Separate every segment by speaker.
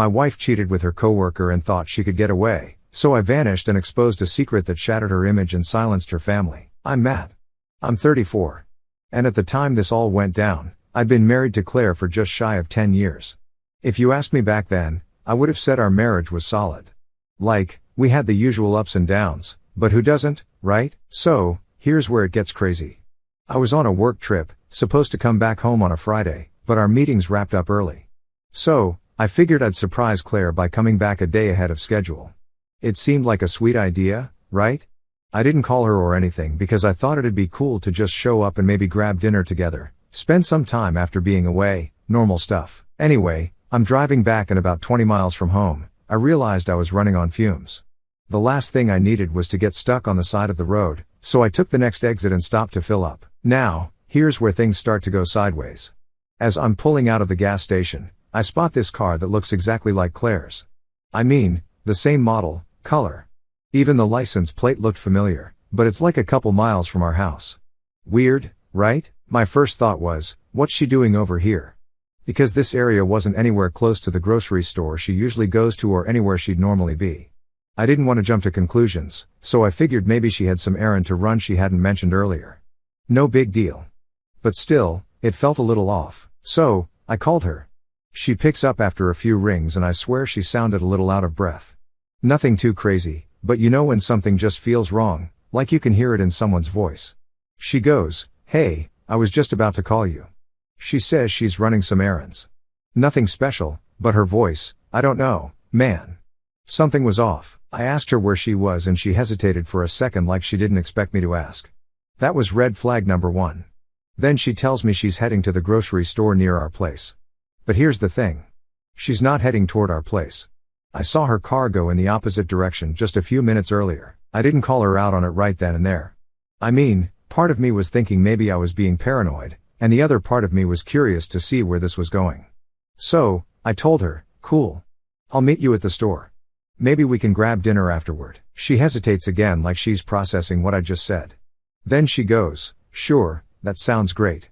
Speaker 1: My wife cheated with her coworker and thought she could get away, so I vanished and exposed a secret that shattered her image and silenced her family. I'm Matt. I'm 34. And at the time this all went down, I'd been married to Claire for just shy of 10 years. If you asked me back then, I would have said our marriage was solid. Like, we had the usual ups and downs, but who doesn't, right? So, here's where it gets crazy. I was on a work trip, supposed to come back home on a Friday, but our meetings wrapped up early. So, I figured I'd surprise Claire by coming back a day ahead of schedule. It seemed like a sweet idea, right? I didn't call her or anything because I thought it'd be cool to just show up and maybe grab dinner together, spend some time after being away, normal stuff. Anyway, I'm driving back and about 20 miles from home, I realized I was running on fumes. The last thing I needed was to get stuck on the side of the road, so I took the next exit and stopped to fill up. Now, here's where things start to go sideways. As I'm pulling out of the gas station, I spot this car that looks exactly like Claire's. I mean, the same model, color. Even the license plate looked familiar, but it's like a couple miles from our house. Weird, right? My first thought was, what's she doing over here? Because this area wasn't anywhere close to the grocery store she usually goes to or anywhere she'd normally be. I didn't want to jump to conclusions, so I figured maybe she had some errand to run she hadn't mentioned earlier. No big deal. But still, it felt a little off, so I called her. She picks up after a few rings and I swear she sounded a little out of breath. Nothing too crazy, but you know when something just feels wrong, like you can hear it in someone's voice. She goes, "Hey, I was just about to call you." She says she's running some errands. Nothing special, but her voice, I don't know, man. Something was off. I asked her where she was and she hesitated for a second like she didn't expect me to ask. That was red flag number 1. Then she tells me she's heading to the grocery store near our place. But here's the thing. She's not heading toward our place. I saw her car go in the opposite direction just a few minutes earlier. I didn't call her out on it right then and there. I mean, part of me was thinking maybe I was being paranoid, and the other part of me was curious to see where this was going. So, I told her, "Cool. I'll meet you at the store. Maybe we can grab dinner afterward." She hesitates again like she's processing what I just said. Then she goes, "Sure, that sounds great."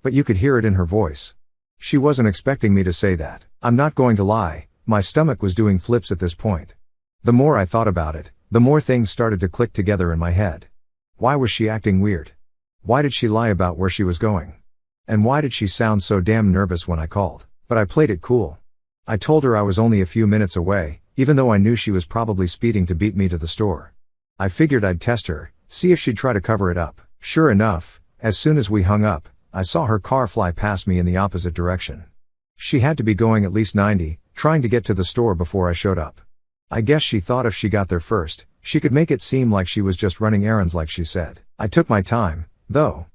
Speaker 1: But you could hear it in her voice. She wasn't expecting me to say that. I'm not going to lie, my stomach was doing flips at this point. The more I thought about it, the more things started to click together in my head. Why was she acting weird? Why did she lie about where she was going? And why did she sound so damn nervous when I called? But I played it cool. I told her I was only a few minutes away, even though I knew she was probably speeding to beat me to the store. I figured I'd test her, see if she'd try to cover it up. Sure enough, as soon as we hung up, I saw her car fly past me in the opposite direction. She had to be going at least 90, trying to get to the store before I showed up. I guess she thought if she got there first, she could make it seem like she was just running errands like she said. I took my time, though.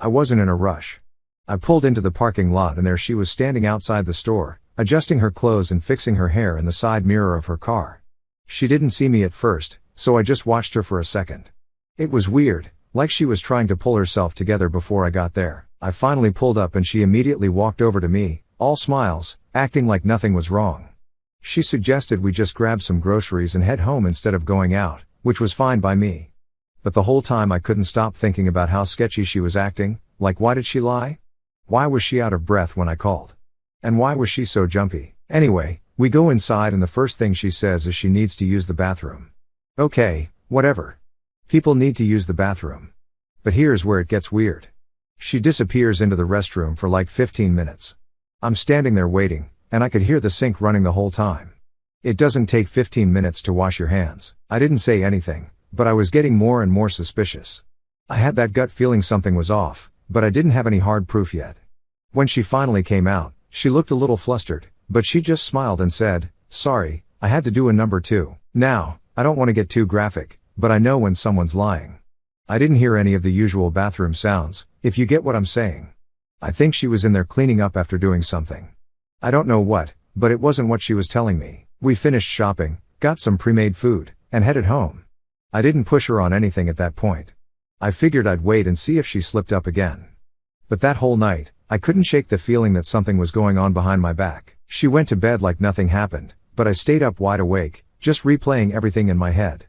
Speaker 1: I wasn't in a rush. I pulled into the parking lot and there she was standing outside the store, adjusting her clothes and fixing her hair in the side mirror of her car. She didn't see me at first, so I just watched her for a second. It was weird, like she was trying to pull herself together before I got there. I finally pulled up and she immediately walked over to me, all smiles, acting like nothing was wrong. She suggested we just grab some groceries and head home instead of going out, which was fine by me. But the whole time I couldn't stop thinking about how sketchy she was acting, like why did she lie? Why was she out of breath when I called? And why was she so jumpy? Anyway, we go inside and the first thing she says is she needs to use the bathroom. Okay, whatever. People need to use the bathroom. But here's where it gets weird. She disappears into the restroom for like 15 minutes. I'm standing there waiting, and I could hear the sink running the whole time. It doesn't take 15 minutes to wash your hands. I didn't say anything, but I was getting more and more suspicious. I had that gut feeling something was off, but I didn't have any hard proof yet. When she finally came out, she looked a little flustered, but she just smiled and said, "Sorry, I had to do a number 2. Now, I don't want to get too graphic, but I know when someone's lying. I didn't hear any of the usual bathroom sounds, if you get what I'm saying. I think she was in there cleaning up after doing something. I don't know what, but it wasn't what she was telling me." We finished shopping, got some pre-made food, and headed home. I didn't push her on anything at that point. I figured I'd wait and see if she slipped up again. But that whole night, I couldn't shake the feeling that something was going on behind my back. She went to bed like nothing happened, but I stayed up wide awake, just replaying everything in my head.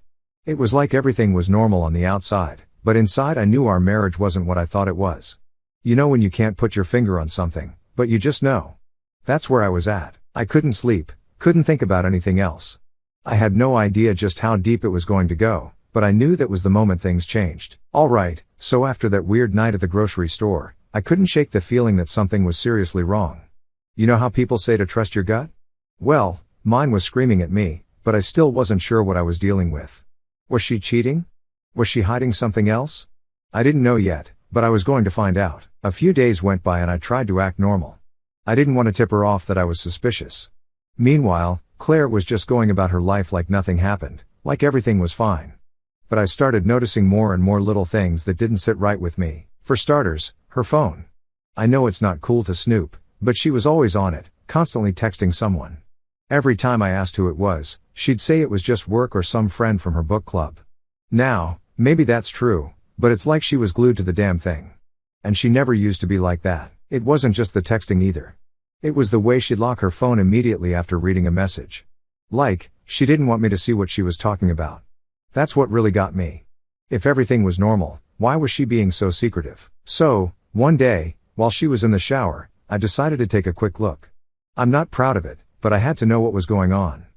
Speaker 1: It was like everything was normal on the outside, but inside I knew our marriage wasn't what I thought it was. You know when you can't put your finger on something, but you just know. That's where I was at. I couldn't sleep, Couldn't think about anything else. I had no idea just how deep it was going to go, but I knew that was the moment things changed. Alright, so after that weird night at the grocery store, I couldn't shake the feeling that something was seriously wrong. You know how people say to trust your gut? Well, mine was screaming at me, but I still wasn't sure what I was dealing with. Was she cheating? Was she hiding something else? I didn't know yet, but I was going to find out. A few days went by and I tried to act normal. I didn't want to tip her off that I was suspicious. Meanwhile, Claire was just going about her life like nothing happened, like everything was fine. But I started noticing more and more little things that didn't sit right with me. For starters, her phone. I know it's not cool to snoop, but she was always on it, constantly texting someone. Every time I asked who it was, she'd say it was just work or some friend from her book club. Now, maybe that's true, but it's like she was glued to the damn thing. And she never used to be like that. It wasn't just the texting either. It was the way she'd lock her phone immediately after reading a message. Like, she didn't want me to see what she was talking about. That's what really got me. If everything was normal, why was she being so secretive? So, one day, while she was in the shower, I decided to take a quick look. I'm not proud of it, but I had to know what was going on.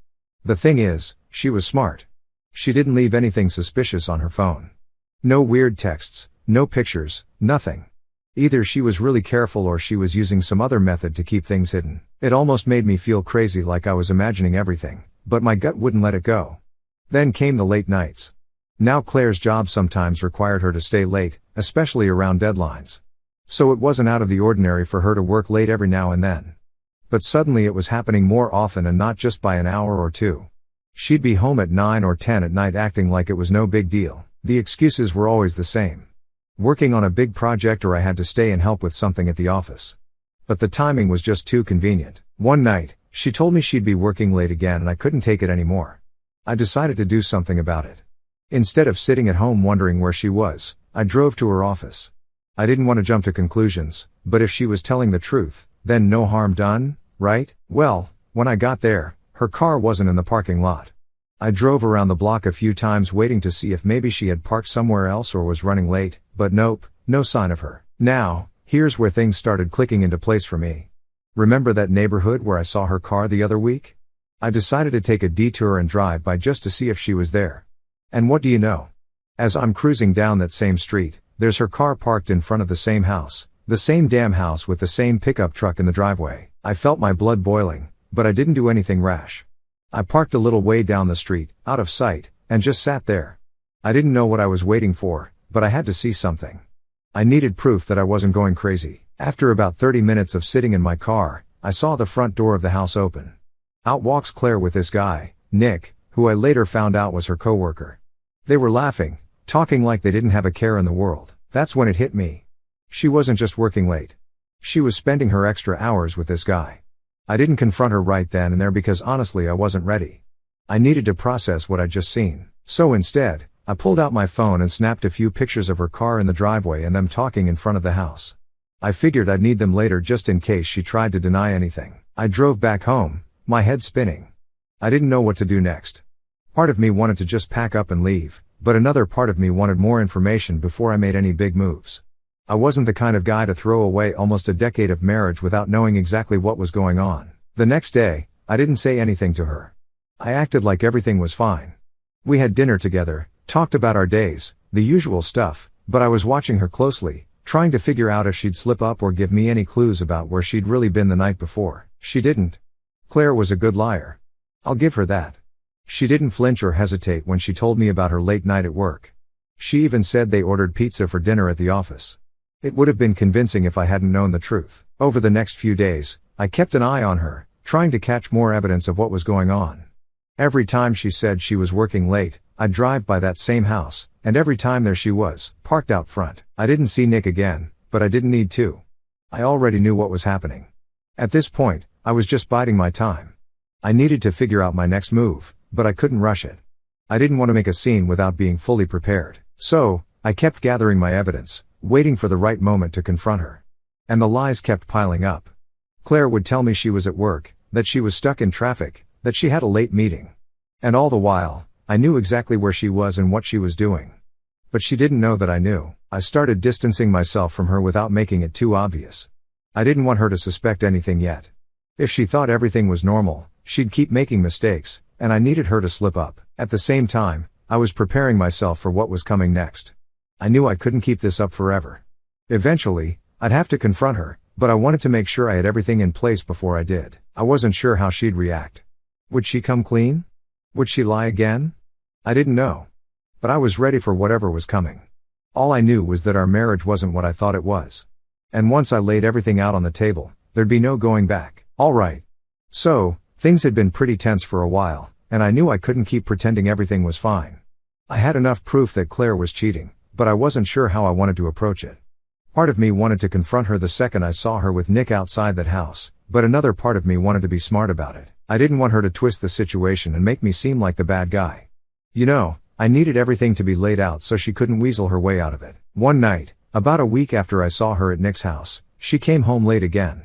Speaker 1: The thing is, she was smart. She didn't leave anything suspicious on her phone. No weird texts, no pictures, nothing. Either she was really careful or she was using some other method to keep things hidden. It almost made me feel crazy, like I was imagining everything, but my gut wouldn't let it go. Then came the late nights. Now Claire's job sometimes required her to stay late, especially around deadlines. So it wasn't out of the ordinary for her to work late every now and then. But suddenly it was happening more often, and not just by an hour or two. She'd be home at 9 or 10 at night acting like it was no big deal. The excuses were always the same. Working on a big project, or I had to stay and help with something at the office. But the timing was just too convenient. One night, she told me she'd be working late again and I couldn't take it anymore. I decided to do something about it. Instead of sitting at home wondering where she was, I drove to her office. I didn't want to jump to conclusions, but if she was telling the truth, then no harm done, right? Well, when I got there, her car wasn't in the parking lot. I drove around the block a few times waiting to see if maybe she had parked somewhere else or was running late, but nope, no sign of her. Now, here's where things started clicking into place for me. Remember that neighborhood where I saw her car the other week? I decided to take a detour and drive by just to see if she was there. And what do you know? As I'm cruising down that same street, there's her car parked in front of the same house, the same damn house with the same pickup truck in the driveway. I felt my blood boiling, but I didn't do anything rash. I parked a little way down the street, out of sight, and just sat there. I didn't know what I was waiting for, but I had to see something. I needed proof that I wasn't going crazy. After about 30 minutes of sitting in my car, I saw the front door of the house open. Out walks Claire with this guy, Nick, who I later found out was her coworker. They were laughing, talking like they didn't have a care in the world. That's when it hit me. She wasn't just working late. She was spending her extra hours with this guy. I didn't confront her right then and there because honestly I wasn't ready. I needed to process what I'd just seen. So instead, I pulled out my phone and snapped a few pictures of her car in the driveway and them talking in front of the house. I figured I'd need them later just in case she tried to deny anything. I drove back home, my head spinning. I didn't know what to do next. Part of me wanted to just pack up and leave, but another part of me wanted more information before I made any big moves. I wasn't the kind of guy to throw away almost a decade of marriage without knowing exactly what was going on. The next day, I didn't say anything to her. I acted like everything was fine. We had dinner together, talked about our days, the usual stuff, but I was watching her closely, trying to figure out if she'd slip up or give me any clues about where she'd really been the night before. She didn't. Claire was a good liar. I'll give her that. She didn't flinch or hesitate when she told me about her late night at work. She even said they ordered pizza for dinner at the office. It would have been convincing if I hadn't known the truth. Over the next few days, I kept an eye on her, trying to catch more evidence of what was going on. Every time she said she was working late, I'd drive by that same house, and every time there she was, parked out front. I didn't see Nick again, but I didn't need to. I already knew what was happening. At this point, I was just biding my time. I needed to figure out my next move, but I couldn't rush it. I didn't want to make a scene without being fully prepared. So, I kept gathering my evidence, waiting for the right moment to confront her. And the lies kept piling up. Claire would tell me she was at work, that she was stuck in traffic, that she had a late meeting. And all the while, I knew exactly where she was and what she was doing. But she didn't know that I knew. I started distancing myself from her without making it too obvious. I didn't want her to suspect anything yet. If she thought everything was normal, She'd keep making mistakes, and I needed her to slip up. At the same time, I was preparing myself for what was coming next. I knew I couldn't keep this up forever. Eventually, I'd have to confront her, but I wanted to make sure I had everything in place before I did. I wasn't sure how she'd react. Would she come clean? Would she lie again? I didn't know. But I was ready for whatever was coming. All I knew was that our marriage wasn't what I thought it was. And once I laid everything out on the table, there'd be no going back. All right. So, things had been pretty tense for a while, and I knew I couldn't keep pretending everything was fine. I had enough proof that Claire was cheating, but I wasn't sure how I wanted to approach it. Part of me wanted to confront her the second I saw her with Nick outside that house, but another part of me wanted to be smart about it. I didn't want her to twist the situation and make me seem like the bad guy. You know, I needed everything to be laid out so she couldn't weasel her way out of it. One night, about a week after I saw her at Nick's house, she came home late again.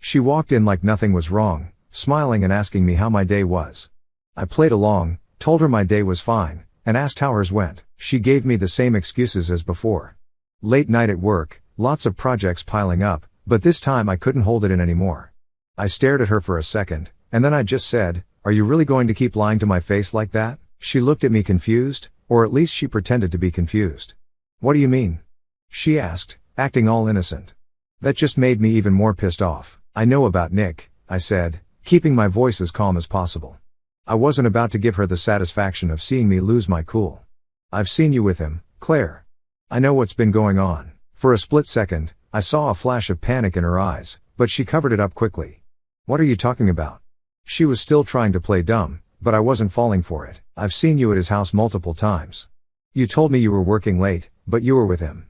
Speaker 1: She walked in like nothing was wrong, smiling and asking me how my day was. I played along, told her my day was fine, and asked how hers went. She gave me the same excuses as before. Late night at work, lots of projects piling up, but this time I couldn't hold it in anymore. I stared at her for a second, and then I just said, "Are you really going to keep lying to my face like that?" She looked at me confused, or at least she pretended to be confused. "What do you mean?" she asked, acting all innocent. That just made me even more pissed off. "I know about Nick," I said, keeping my voice as calm as possible. I wasn't about to give her the satisfaction of seeing me lose my cool. "I've seen you with him, Claire. I know what's been going on." For a split second, I saw a flash of panic in her eyes, but she covered it up quickly. "What are you talking about?" She was still trying to play dumb, but I wasn't falling for it. "I've seen you at his house multiple times. You told me you were working late, but you were with him."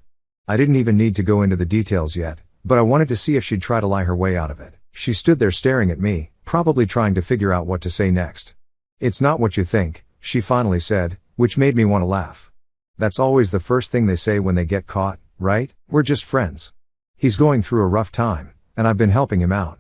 Speaker 1: I didn't even need to go into the details yet, but I wanted to see if she'd try to lie her way out of it. She stood there staring at me, probably trying to figure out what to say next. "It's not what you think," she finally said, which made me want to laugh. That's always the first thing they say when they get caught, right? "We're just friends. He's going through a rough time, and I've been helping him out."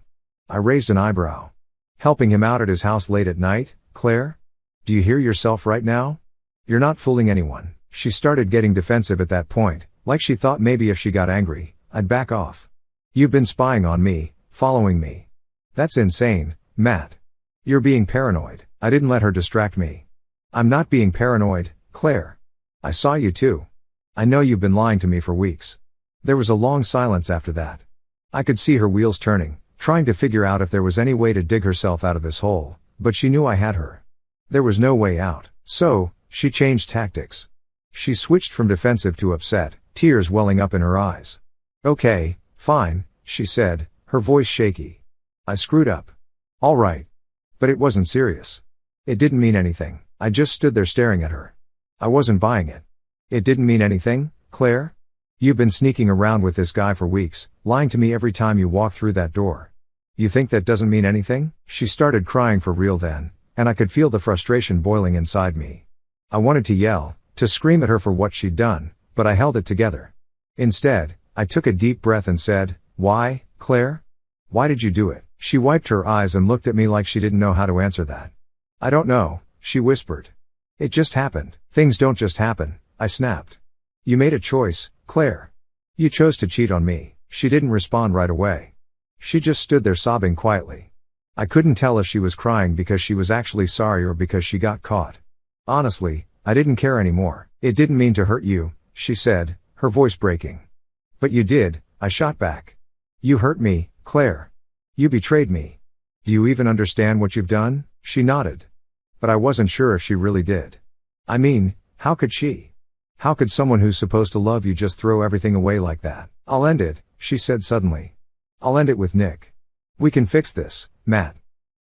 Speaker 1: I raised an eyebrow. "Helping him out at his house late at night, Claire? Do you hear yourself right now? You're not fooling anyone." She started getting defensive at that point, like she thought maybe if she got angry, I'd back off. "You've been spying on me, following me. That's insane, Matt. You're being paranoid." I didn't let her distract me. "I'm not being paranoid, Claire. I saw you too. I know you've been lying to me for weeks." There was a long silence after that. I could see her wheels turning, trying to figure out if there was any way to dig herself out of this hole, but she knew I had her. There was no way out. So, she changed tactics. She switched from defensive to upset, tears welling up in her eyes. "Okay, fine," she said, her voice shaky. "I screwed up. All right. But it wasn't serious. It didn't mean anything." I just stood there staring at her. I wasn't buying it. "It didn't mean anything, Claire? You've been sneaking around with this guy for weeks, lying to me every time you walk through that door. You think that doesn't mean anything?" She started crying for real then, and I could feel the frustration boiling inside me. I wanted to yell, to scream at her for what she'd done, but I held it together. Instead, I took a deep breath and said, "Why, Claire? Why did you do it?" She wiped her eyes and looked at me like she didn't know how to answer that. "I don't know," she whispered. "It just happened." "Things don't just happen," I snapped. "You made a choice, Claire. You chose to cheat on me." She didn't respond right away. She just stood there sobbing quietly. I couldn't tell if she was crying because she was actually sorry or because she got caught. Honestly, I didn't care anymore. "It didn't mean to hurt you," she said, her voice breaking. "But you did," I shot back. "You hurt me, Claire. You betrayed me. Do you even understand what you've done?" She nodded. But I wasn't sure if she really did. "I mean, how could she? How could someone who's supposed to love you just throw everything away like that?" "I'll end it," she said suddenly. "I'll end it with Nick. We can fix this, Matt.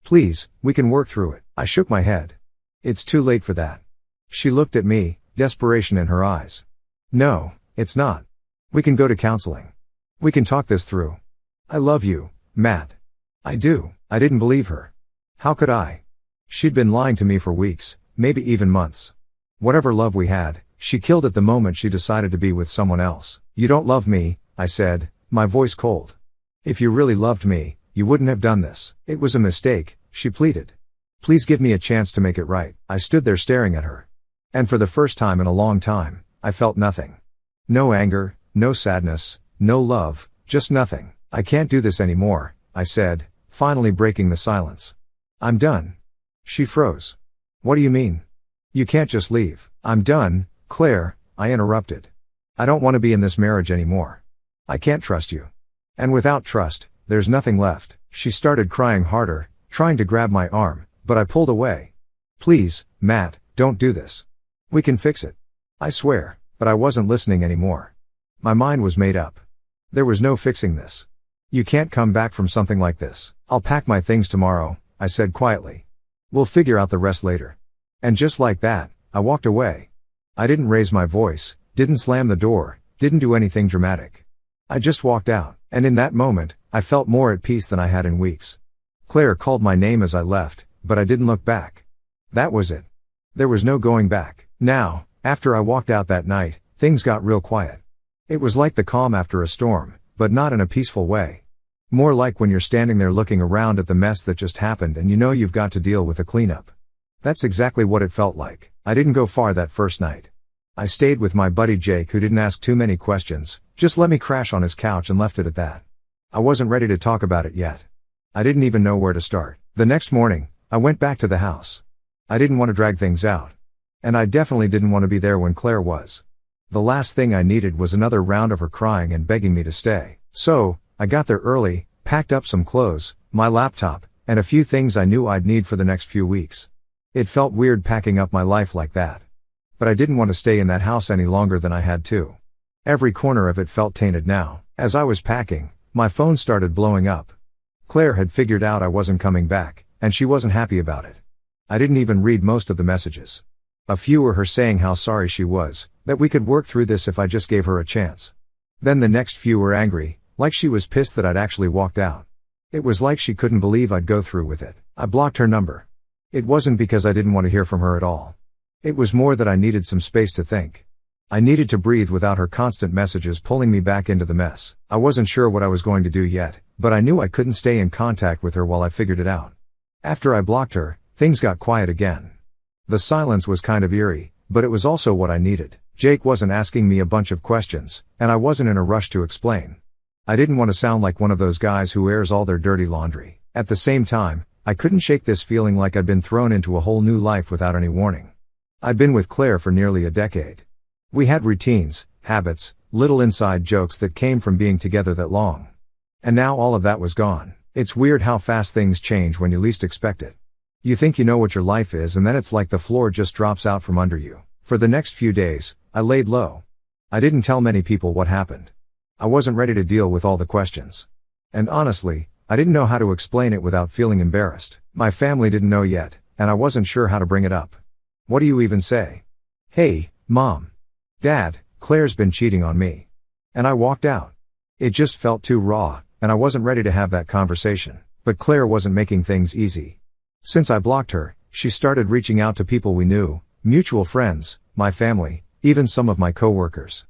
Speaker 1: Please, we can work through it." I shook my head. "It's too late for that." She looked at me, desperation in her eyes. "No, it's not. We can go to counseling. We can talk this through. I love you, Matt. I do." I didn't believe her. How could I? She'd been lying to me for weeks, maybe even months. Whatever love we had, she killed it the moment she decided to be with someone else. "You don't love me," I said, my voice cold. "If you really loved me, you wouldn't have done this." "It was a mistake," she pleaded. "Please give me a chance to make it right." I stood there staring at her. And for the first time in a long time, I felt nothing. No anger, no sadness, no love, just nothing. "I can't do this anymore," I said, finally breaking the silence. I'm done. She froze. What do you mean? You can't just leave. I'm done, Claire, I interrupted. I don't want to be in this marriage anymore. I can't trust you. And without trust, there's nothing left. She started crying harder, trying to grab my arm, but I pulled away. Please, Matt, don't do this. We can fix it. I swear, but I wasn't listening anymore. My mind was made up. There was no fixing this. You can't come back from something like this. I'll pack my things tomorrow, I said quietly. We'll figure out the rest later. And just like that, I walked away. I didn't raise my voice, didn't slam the door, didn't do anything dramatic. I just walked out, and in that moment, I felt more at peace than I had in weeks. Claire called my name as I left, but I didn't look back. That was it. There was no going back. Now, after I walked out that night, things got real quiet. It was like the calm after a storm, but not in a peaceful way. More like when you're standing there looking around at the mess that just happened and you know you've got to deal with the cleanup. That's exactly what it felt like. I didn't go far that first night. I stayed with my buddy Jake, who didn't ask too many questions, just let me crash on his couch and left it at that. I wasn't ready to talk about it yet. I didn't even know where to start. The next morning, I went back to the house. I didn't want to drag things out. And I definitely didn't want to be there when Claire was. The last thing I needed was another round of her crying and begging me to stay. So, I got there early, packed up some clothes, my laptop, and a few things I knew I'd need for the next few weeks. It felt weird packing up my life like that. But I didn't want to stay in that house any longer than I had to. Every corner of it felt tainted now. As I was packing, my phone started blowing up. Claire had figured out I wasn't coming back, and she wasn't happy about it. I didn't even read most of the messages. A few were her saying how sorry she was, that we could work through this if I just gave her a chance. Then the next few were angry, like she was pissed that I'd actually walked out. It was like she couldn't believe I'd go through with it. I blocked her number. It wasn't because I didn't want to hear from her at all. It was more that I needed some space to think. I needed to breathe without her constant messages pulling me back into the mess. I wasn't sure what I was going to do yet, but I knew I couldn't stay in contact with her while I figured it out. After I blocked her, things got quiet again. The silence was kind of eerie, but it was also what I needed. Jake wasn't asking me a bunch of questions, and I wasn't in a rush to explain. I didn't want to sound like one of those guys who airs all their dirty laundry. At the same time, I couldn't shake this feeling like I'd been thrown into a whole new life without any warning. I'd been with Claire for nearly a decade. We had routines, habits, little inside jokes that came from being together that long. And now all of that was gone. It's weird how fast things change when you least expect it. You think you know what your life is, and then it's like the floor just drops out from under you. For the next few days, I laid low. I didn't tell many people what happened. I wasn't ready to deal with all the questions. And honestly, I didn't know how to explain it without feeling embarrassed. My family didn't know yet, and I wasn't sure how to bring it up. What do you even say? Hey, Mom. Dad, Claire's been cheating on me. And I walked out. It just felt too raw, and I wasn't ready to have that conversation. But Claire wasn't making things easy. Since I blocked her, she started reaching out to people we knew, mutual friends, my family, even some of my coworkers.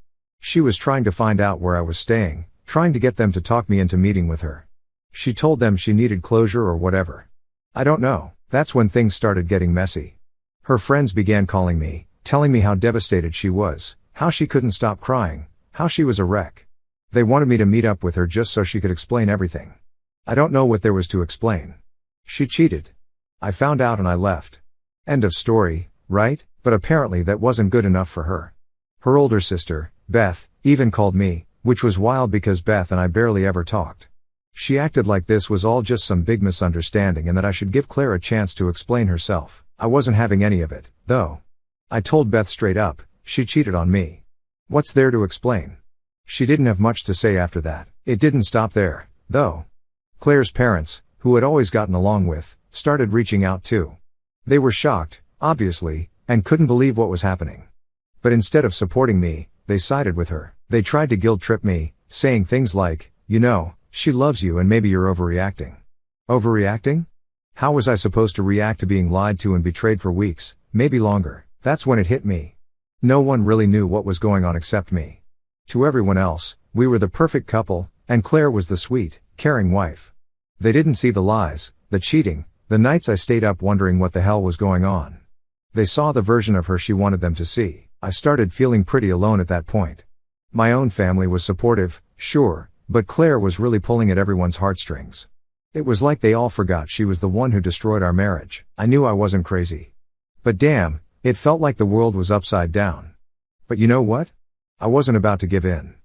Speaker 1: She was trying to find out where I was staying, trying to get them to talk me into meeting with her. She told them she needed closure or whatever. I don't know. That's when things started getting messy. Her friends began calling me, telling me how devastated she was, how she couldn't stop crying, how she was a wreck. They wanted me to meet up with her just so she could explain everything. I don't know what there was to explain. She cheated. I found out and I left. End of story, right? But apparently that wasn't good enough for her. Her older sister, Beth, even called me, which was wild because Beth and I barely ever talked. She acted like this was all just some big misunderstanding and that I should give Claire a chance to explain herself. I wasn't having any of it, though. I told Beth straight up, she cheated on me. What's there to explain? She didn't have much to say after that. It didn't stop there, though. Claire's parents, who had always gotten along with, started reaching out too. They were shocked, obviously, and couldn't believe what was happening. But instead of supporting me, they sided with her. They tried to guilt-trip me, saying things like, you know, she loves you and maybe you're overreacting. Overreacting? How was I supposed to react to being lied to and betrayed for weeks, maybe longer? That's when it hit me. No one really knew what was going on except me. To everyone else, we were the perfect couple, and Claire was the sweet, caring wife. They didn't see the lies, the cheating, the nights I stayed up wondering what the hell was going on. They saw the version of her she wanted them to see. I started feeling pretty alone at that point. My own family was supportive, sure, but Claire was really pulling at everyone's heartstrings. It was like they all forgot she was the one who destroyed our marriage. I knew I wasn't crazy. But damn, it felt like the world was upside down. But you know what? I wasn't about to give in.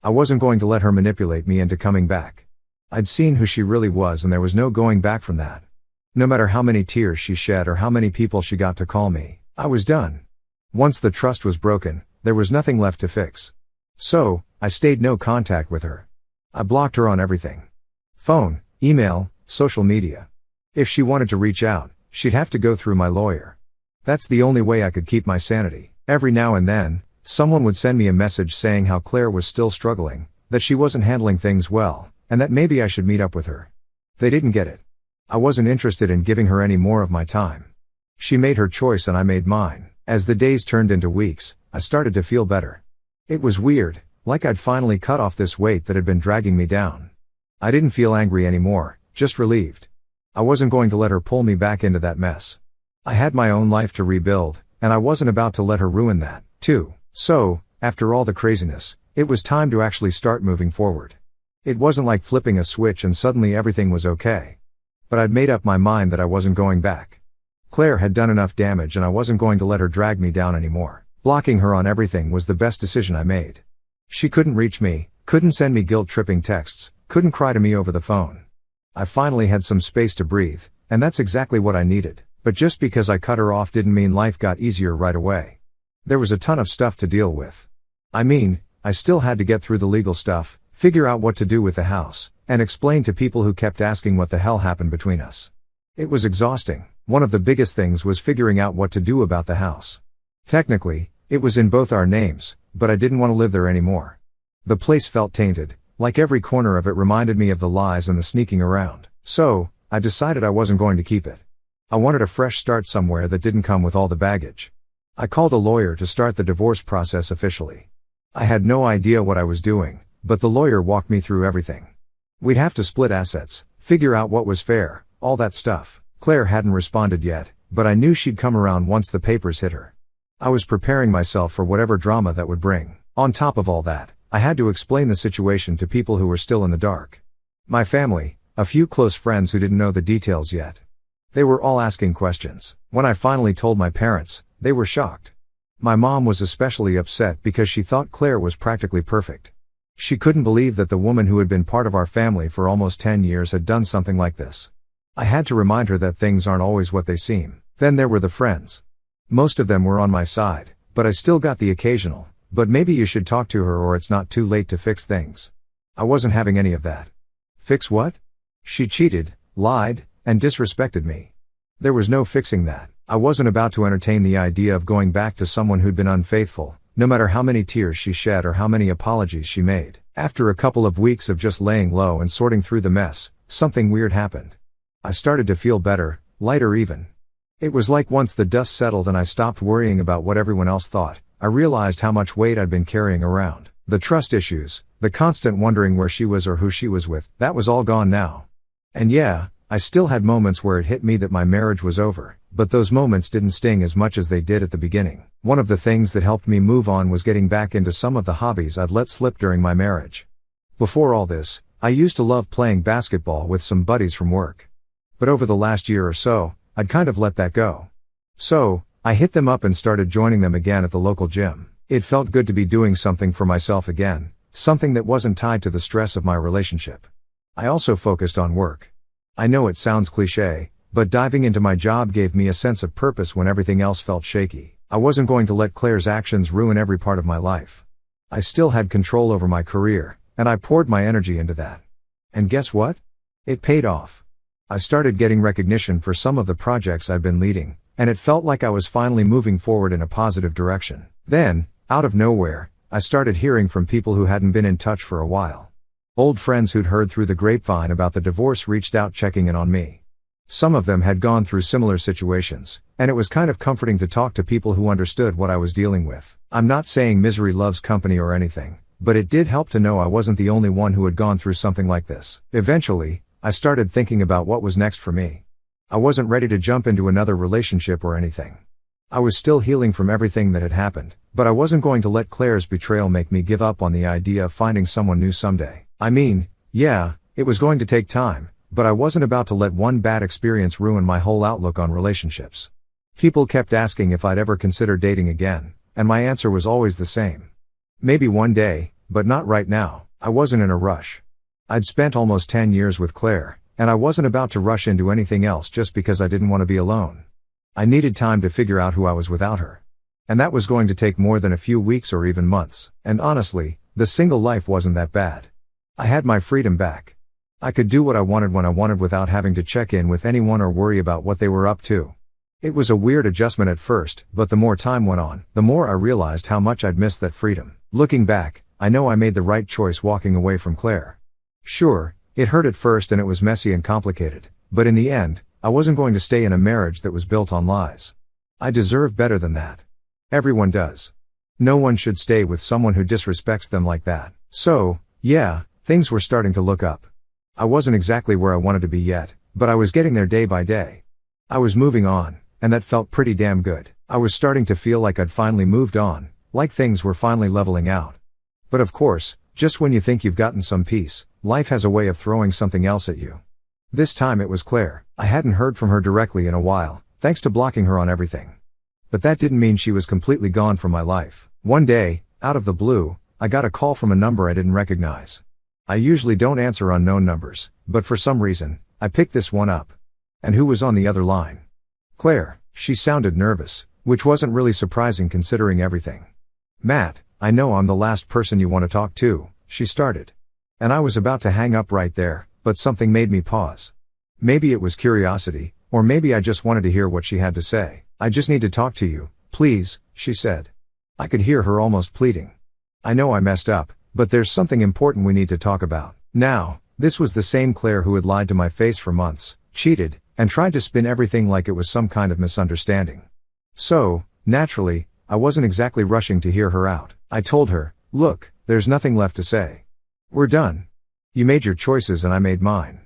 Speaker 1: I wasn't going to let her manipulate me into coming back. I'd seen who she really was and there was no going back from that. No matter how many tears she shed or how many people she got to call me, I was done. Once the trust was broken, there was nothing left to fix. So, I stayed no contact with her. I blocked her on everything. Phone, email, social media. If she wanted to reach out, she'd have to go through my lawyer. That's the only way I could keep my sanity. Every now and then, someone would send me a message saying how Claire was still struggling, that she wasn't handling things well, and that maybe I should meet up with her. They didn't get it. I wasn't interested in giving her any more of my time. She made her choice and I made mine. As the days turned into weeks, I started to feel better. It was weird, like I'd finally cut off this weight that had been dragging me down. I didn't feel angry anymore, just relieved. I wasn't going to let her pull me back into that mess. I had my own life to rebuild, and I wasn't about to let her ruin that, too. So, after all the craziness, it was time to actually start moving forward. It wasn't like flipping a switch and suddenly everything was okay. But I'd made up my mind that I wasn't going back. Claire had done enough damage and I wasn't going to let her drag me down anymore. Blocking her on everything was the best decision I made. She couldn't reach me, couldn't send me guilt-tripping texts, couldn't cry to me over the phone. I finally had some space to breathe, and that's exactly what I needed. But just because I cut her off didn't mean life got easier right away. There was a ton of stuff to deal with. I mean, I still had to get through the legal stuff, figure out what to do with the house, and explain to people who kept asking what the hell happened between us. It was exhausting. One of the biggest things was figuring out what to do about the house. Technically, it was in both our names, but I didn't want to live there anymore. The place felt tainted, like every corner of it reminded me of the lies and the sneaking around. So, I decided I wasn't going to keep it. I wanted a fresh start somewhere that didn't come with all the baggage. I called a lawyer to start the divorce process officially. I had no idea what I was doing, but the lawyer walked me through everything. We'd have to split assets, figure out what was fair, all that stuff. Claire hadn't responded yet, but I knew she'd come around once the papers hit her. I was preparing myself for whatever drama that would bring. On top of all that, I had to explain the situation to people who were still in the dark. My family, a few close friends who didn't know the details yet. They were all asking questions. When I finally told my parents, they were shocked. My mom was especially upset because she thought Claire was practically perfect. She couldn't believe that the woman who had been part of our family for almost 10 years had done something like this. I had to remind her that things aren't always what they seem. Then there were the friends. Most of them were on my side, but I still got the occasional, "But maybe you should talk to her or it's not too late to fix things." I wasn't having any of that. Fix what? She cheated, lied, and disrespected me. There was no fixing that. I wasn't about to entertain the idea of going back to someone who'd been unfaithful, no matter how many tears she shed or how many apologies she made. After a couple of weeks of just laying low and sorting through the mess, something weird happened. I started to feel better, lighter even. It was like once the dust settled and I stopped worrying about what everyone else thought, I realized how much weight I'd been carrying around. The trust issues, the constant wondering where she was or who she was with, that was all gone now. And yeah, I still had moments where it hit me that my marriage was over, but those moments didn't sting as much as they did at the beginning. One of the things that helped me move on was getting back into some of the hobbies I'd let slip during my marriage. Before all this, I used to love playing basketball with some buddies from work. But over the last year or so, I'd kind of let that go. So, I hit them up and started joining them again at the local gym. It felt good to be doing something for myself again, something that wasn't tied to the stress of my relationship. I also focused on work. I know it sounds cliché, but diving into my job gave me a sense of purpose when everything else felt shaky. I wasn't going to let Claire's actions ruin every part of my life. I still had control over my career, and I poured my energy into that. And guess what? It paid off. I started getting recognition for some of the projects I'd been leading, and it felt like I was finally moving forward in a positive direction. Then, out of nowhere, I started hearing from people who hadn't been in touch for a while. Old friends who'd heard through the grapevine about the divorce reached out checking in on me. Some of them had gone through similar situations, and it was kind of comforting to talk to people who understood what I was dealing with. I'm not saying misery loves company or anything, but it did help to know I wasn't the only one who had gone through something like this. Eventually, I started thinking about what was next for me. I wasn't ready to jump into another relationship or anything. I was still healing from everything that had happened, but I wasn't going to let Claire's betrayal make me give up on the idea of finding someone new someday. I mean, yeah, it was going to take time, but I wasn't about to let one bad experience ruin my whole outlook on relationships. People kept asking if I'd ever consider dating again, and my answer was always the same. Maybe one day, but not right now. I wasn't in a rush. I'd spent almost 10 years with Claire, and I wasn't about to rush into anything else just because I didn't want to be alone. I needed time to figure out who I was without her. And that was going to take more than a few weeks or even months, and honestly, the single life wasn't that bad. I had my freedom back. I could do what I wanted when I wanted without having to check in with anyone or worry about what they were up to. It was a weird adjustment at first, but the more time went on, the more I realized how much I'd missed that freedom. Looking back, I know I made the right choice walking away from Claire. Sure, it hurt at first and it was messy and complicated, but in the end, I wasn't going to stay in a marriage that was built on lies. I deserve better than that. Everyone does. No one should stay with someone who disrespects them like that. So, yeah, things were starting to look up. I wasn't exactly where I wanted to be yet, but I was getting there day by day. I was moving on, and that felt pretty damn good. I was starting to feel like I'd finally moved on, like things were finally leveling out. But of course, just when you think you've gotten some peace, life has a way of throwing something else at you. This time it was Claire. I hadn't heard from her directly in a while, thanks to blocking her on everything. But that didn't mean she was completely gone from my life. One day, out of the blue, I got a call from a number I didn't recognize. I usually don't answer unknown numbers, but for some reason, I picked this one up. And who was on the other line? Claire. She sounded nervous, which wasn't really surprising considering everything. "Matt, I know I'm the last person you want to talk to," she started. And I was about to hang up right there, but something made me pause. Maybe it was curiosity, or maybe I just wanted to hear what she had to say. "I just need to talk to you, please," she said. I could hear her almost pleading. "I know I messed up, but there's something important we need to talk about." Now, this was the same Claire who had lied to my face for months, cheated, and tried to spin everything like it was some kind of misunderstanding. So, naturally, I wasn't exactly rushing to hear her out. I told her, "Look, there's nothing left to say. We're done. You made your choices and I made mine."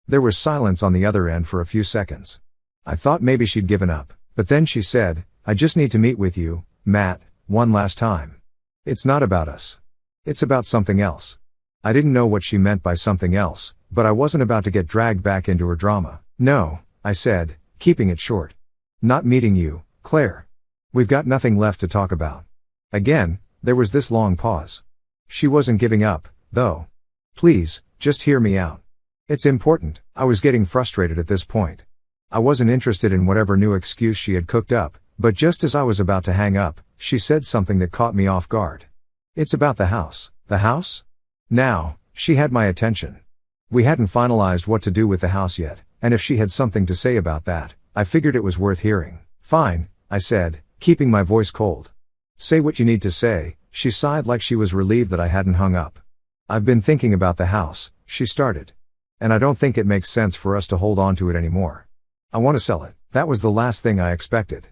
Speaker 1: There was silence on the other end for a few seconds. I thought maybe she'd given up, but then she said, "I just need to meet with you, Matt, one last time. It's not about us. It's about something else." I didn't know what she meant by something else, but I wasn't about to get dragged back into her drama. "No," I said, keeping it short. "Not meeting you, Claire. We've got nothing left to talk about." Again, there was this long pause. She wasn't giving up, though. "Please, just hear me out. It's important." I was getting frustrated at this point. I wasn't interested in whatever new excuse she had cooked up, but just as I was about to hang up, she said something that caught me off guard. "It's about the house." "The house?" Now, she had my attention. We hadn't finalized what to do with the house yet, and if she had something to say about that, I figured it was worth hearing. "Fine," I said, keeping my voice cold. "Say what you need to say." She sighed like she was relieved that I hadn't hung up. "I've been thinking about the house," she started. "And I don't think it makes sense for us to hold on to it anymore. I want to sell it." That was the last thing I expected.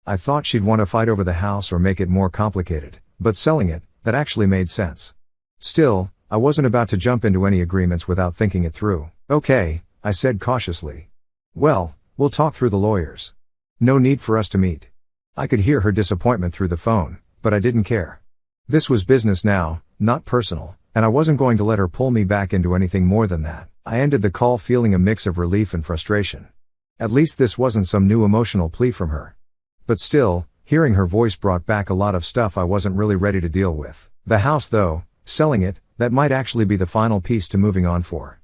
Speaker 1: I thought she'd want to fight over the house or make it more complicated, but selling it, that actually made sense. Still, I wasn't about to jump into any agreements without thinking it through. "Okay," I said cautiously. "Well, we'll talk through the lawyers. No need for us to meet." I could hear her disappointment through the phone, but I didn't care. This was business now, not personal, and I wasn't going to let her pull me back into anything more than that. I ended the call feeling a mix of relief and frustration. At least this wasn't some new emotional plea from her. But still, hearing her voice brought back a lot of stuff I wasn't really ready to deal with. The house though, selling it, that might actually be the final piece to moving on for.